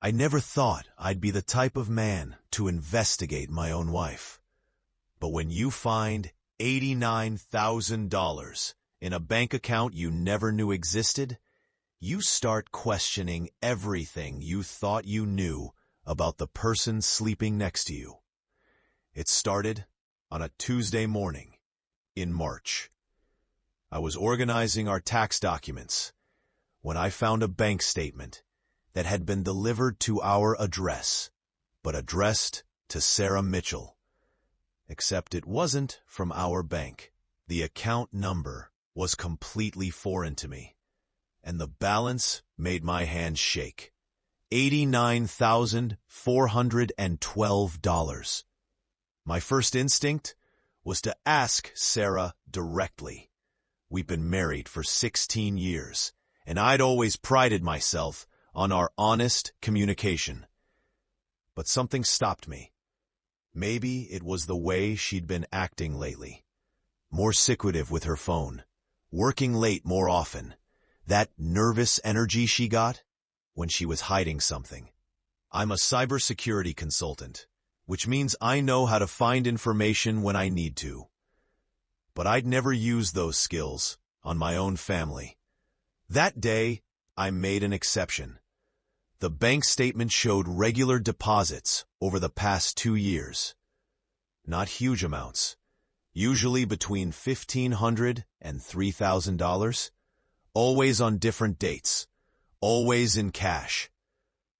I never thought I'd be the type of man to investigate my own wife. But when you find $89,000 in a bank account you never knew existed, you start questioning everything you thought you knew about the person sleeping next to you. It started on a Tuesday morning in March. I was organizing our tax documents when I found a bank statement that had been delivered to our address, but addressed to Sarah Mitchell. Except it wasn't from our bank. The account number was completely foreign to me, and the balance made my hands shake. $89,412. My first instinct was to ask Sarah directly. We've been married for 16 years, and I'd always prided myself on our honest communication. But something stopped me. Maybe it was the way she'd been acting lately. More secretive with her phone, working late more often. That nervous energy she got when she was hiding something. I'm a cybersecurity consultant, which means I know how to find information when I need to. But I'd never used those skills on my own family. That day, I made an exception. The bank statement showed regular deposits over the past 2 years. Not huge amounts, usually between $1,500 and $3,000, always on different dates, always in cash.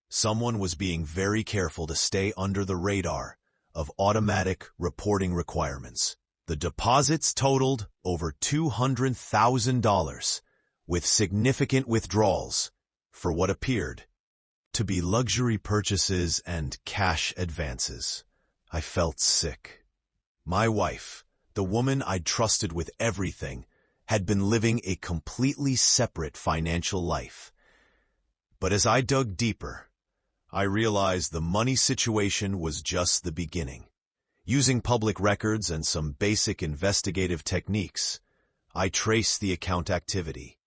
Someone was being very careful to stay under the radar of automatic reporting requirements. The deposits totaled over $200,000, with significant withdrawals for what appeared to be luxury purchases and cash advances. I felt sick. My wife, the woman I'd trusted with everything, had been living a completely separate financial life. But as I dug deeper, I realized the money situation was just the beginning. Using public records and some basic investigative techniques, I traced the account activity.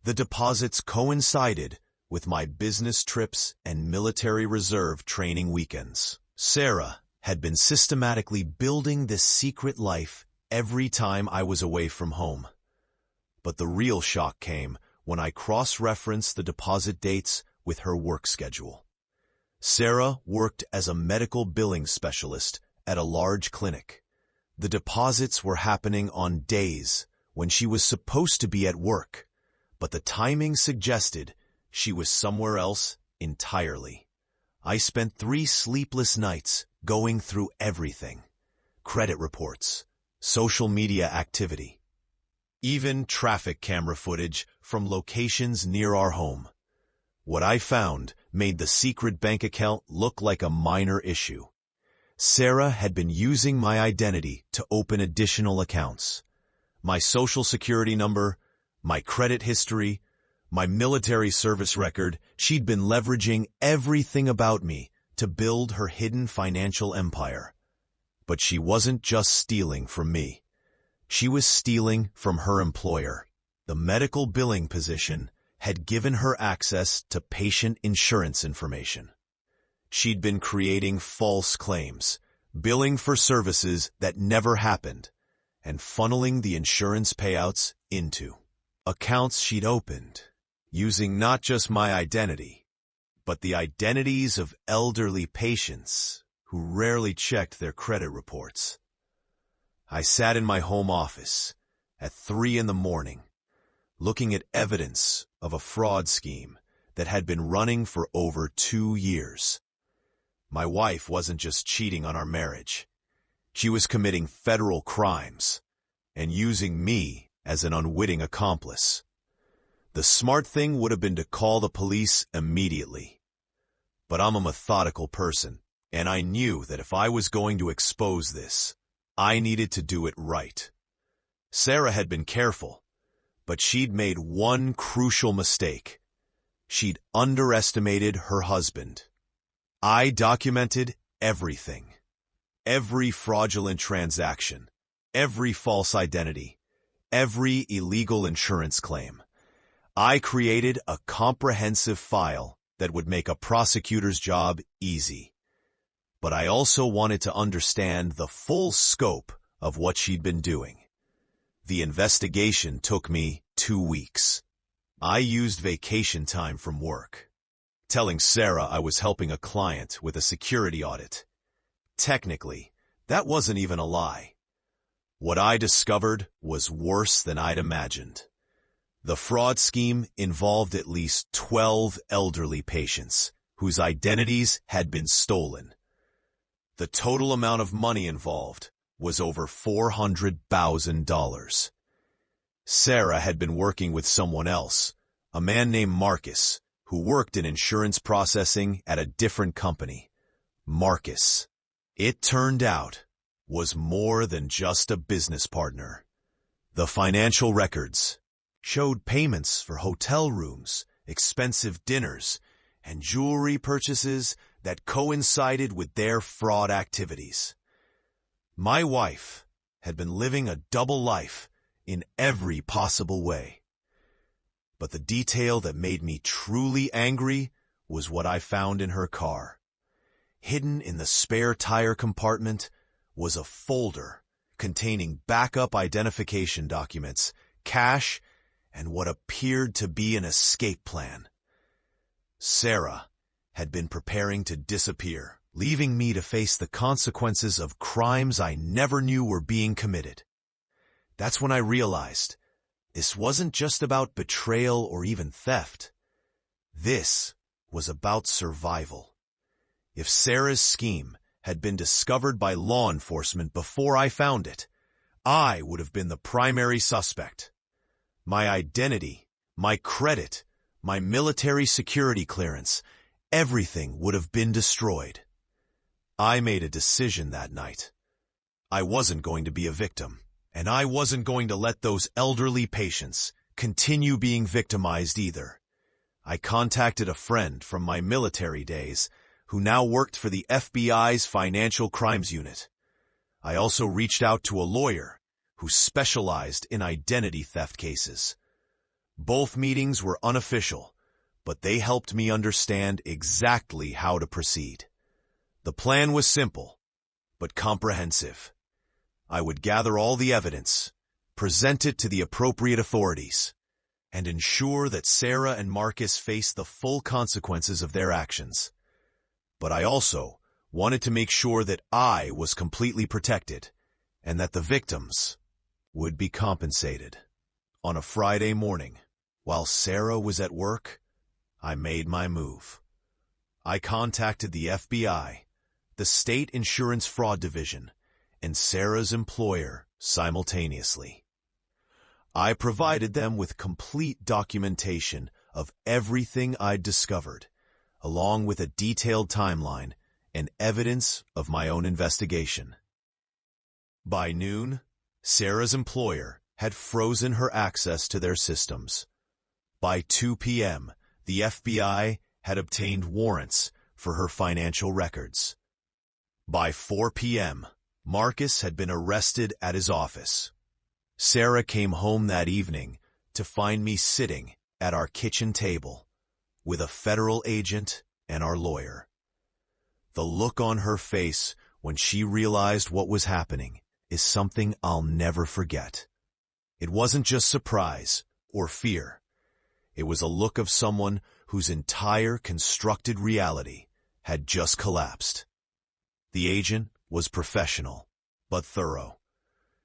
The deposits coincided with my business trips and military reserve training weekends. Sarah had been systematically building this secret life every time I was away from home. But the real shock came when I cross-referenced the deposit dates with her work schedule. Sarah worked as a medical billing specialist at a large clinic. The deposits were happening on days when she was supposed to be at work, but the timing suggested she was somewhere else entirely. I spent 3 sleepless nights going through everything: credit reports, social media activity, even traffic camera footage from locations near our home. What I found made the secret bank account look like a minor issue. Sarah had been using my identity to open additional accounts. My social security number, my credit history, my military service record. She'd been leveraging everything about me to build her hidden financial empire. But she wasn't just stealing from me. She was stealing from her employer. The medical billing position had given her access to patient insurance information. She'd been creating false claims, billing for services that never happened, and funneling the insurance payouts into accounts she'd opened, using not just my identity, but the identities of elderly patients who rarely checked their credit reports. I sat in my home office at 3 a.m, looking at evidence of a fraud scheme that had been running for over 2 years. My wife wasn't just cheating on our marriage. She was committing federal crimes and using me as an unwitting accomplice. The smart thing would have been to call the police immediately. But I'm a methodical person, and I knew that if I was going to expose this, I needed to do it right. Sarah had been careful, but she'd made one crucial mistake. She'd underestimated her husband. I documented everything. Every fraudulent transaction, every false identity, every illegal insurance claim. I created a comprehensive file that would make a prosecutor's job easy. But I also wanted to understand the full scope of what she'd been doing. The investigation took me 2 weeks. I used vacation time from work, telling Sarah I was helping a client with a security audit. Technically, that wasn't even a lie. What I discovered was worse than I'd imagined. The fraud scheme involved at least 12 elderly patients whose identities had been stolen. The total amount of money involved was over $400,000. Sarah had been working with someone else, a man named Marcus, who worked in insurance processing at a different company. Marcus, it turned out, was more than just a business partner. The financial records showed payments for hotel rooms, expensive dinners, and jewelry purchases that coincided with their fraud activities. My wife had been living a double life in every possible way. But the detail that made me truly angry was what I found in her car. Hidden in the spare tire compartment was a folder containing backup identification documents, cash, and what appeared to be an escape plan. Sarah had been preparing to disappear, leaving me to face the consequences of crimes I never knew were being committed. That's when I realized this wasn't just about betrayal or even theft. This was about survival. If Sarah's scheme had been discovered by law enforcement before I found it, I would have been the primary suspect. My identity, my credit, my military security clearance, everything would have been destroyed. I made a decision that night. I wasn't going to be a victim, and I wasn't going to let those elderly patients continue being victimized either. I contacted a friend from my military days who now worked for the FBI's Financial Crimes Unit. I also reached out to a lawyer who specialized in identity theft cases. Both meetings were unofficial, but they helped me understand exactly how to proceed. The plan was simple, but comprehensive. I would gather all the evidence, present it to the appropriate authorities, and ensure that Sarah and Marcus faced the full consequences of their actions. But I also wanted to make sure that I was completely protected, and that the victims would be compensated. On a Friday morning, while Sarah was at work, I made my move. I contacted the FBI, the State Insurance Fraud Division, and Sarah's employer simultaneously. I provided them with complete documentation of everything I'd discovered, along with a detailed timeline and evidence of my own investigation. By noon, Sarah's employer had frozen her access to their systems. By 2 p.m., the FBI had obtained warrants for her financial records. By 4 p.m., Marcus had been arrested at his office. Sarah came home that evening to find me sitting at our kitchen table with a federal agent and our lawyer. The look on her face when she realized what was happening is something I'll never forget. It wasn't just surprise or fear. It was a look of someone whose entire constructed reality had just collapsed. The agent was professional, but thorough.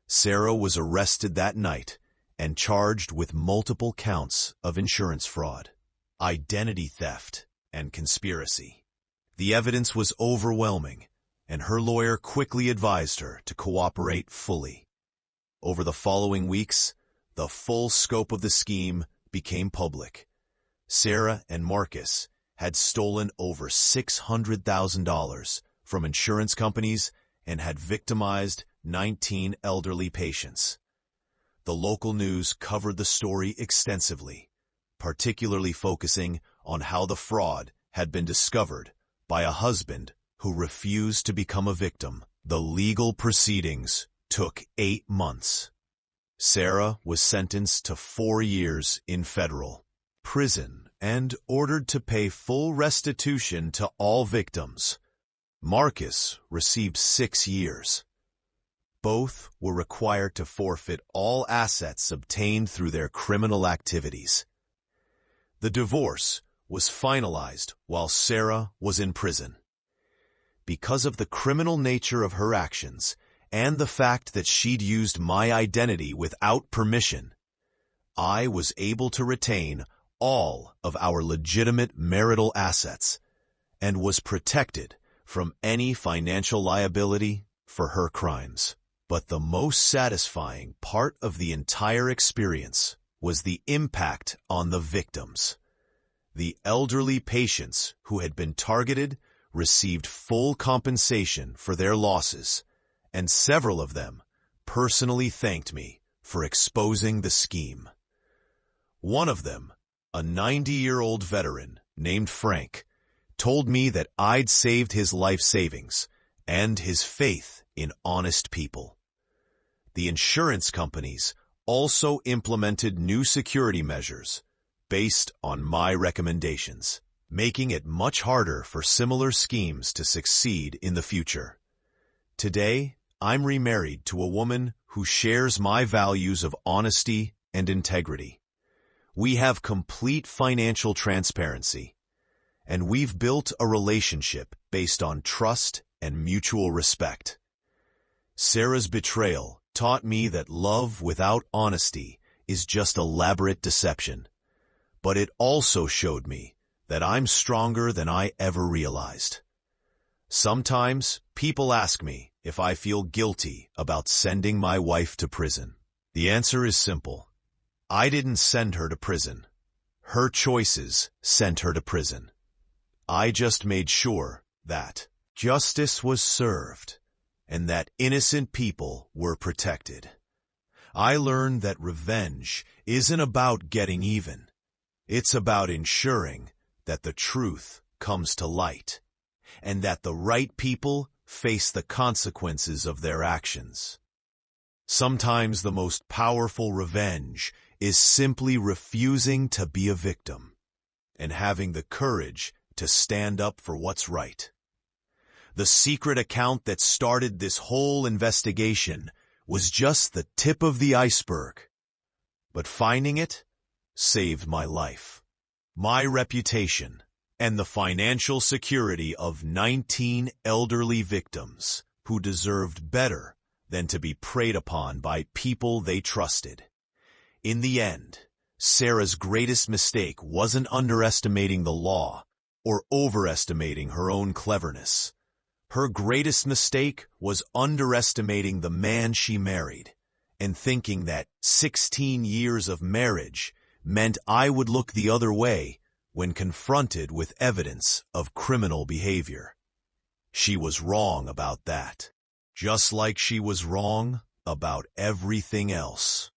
Sarah was arrested that night and charged with multiple counts of insurance fraud, identity theft, and conspiracy. The evidence was overwhelming, and her lawyer quickly advised her to cooperate fully. Over the following weeks, the full scope of the scheme became public. Sarah and Marcus had stolen over $600,000 from insurance companies and had victimized 19 elderly patients. The local news covered the story extensively, particularly focusing on how the fraud had been discovered by a husband who refused to become a victim. The legal proceedings took 8 months. Sarah was sentenced to 4 years in federal prison and ordered to pay full restitution to all victims. Marcus received 6 years. Both were required to forfeit all assets obtained through their criminal activities. The divorce was finalized while Sarah was in prison. Because of the criminal nature of her actions and the fact that she'd used my identity without permission, I was able to retain all of our legitimate marital assets and was protected from any financial liability for her crimes. But the most satisfying part of the entire experience was the impact on the victims. The elderly patients who had been targeted received full compensation for their losses, and several of them personally thanked me for exposing the scheme. One of them, a 90-year-old veteran named Frank, told me that I'd saved his life savings and his faith in honest people. The insurance companies also implemented new security measures based on my recommendations, making it much harder for similar schemes to succeed in the future. Today, I'm remarried to a woman who shares my values of honesty and integrity. We have complete financial transparency, and we've built a relationship based on trust and mutual respect. Sarah's betrayal taught me that love without honesty is just elaborate deception, but it also showed me that I'm stronger than I ever realized. Sometimes people ask me if I feel guilty about sending my wife to prison. The answer is simple. I didn't send her to prison. Her choices sent her to prison. I just made sure that justice was served and that innocent people were protected. I learned that revenge isn't about getting even. It's about ensuring that the truth comes to light and that the right people face the consequences of their actions. Sometimes the most powerful revenge is simply refusing to be a victim and having the courage to stand up for what's right. The secret account that started this whole investigation was just the tip of the iceberg, but finding it saved my life, my reputation, and the financial security of 19 elderly victims who deserved better than to be preyed upon by people they trusted. In the end, Sarah's greatest mistake wasn't underestimating the law or overestimating her own cleverness. Her greatest mistake was underestimating the man she married and thinking that 16 years of marriage meant I would look the other way when confronted with evidence of criminal behavior. She was wrong about that, just like she was wrong about everything else.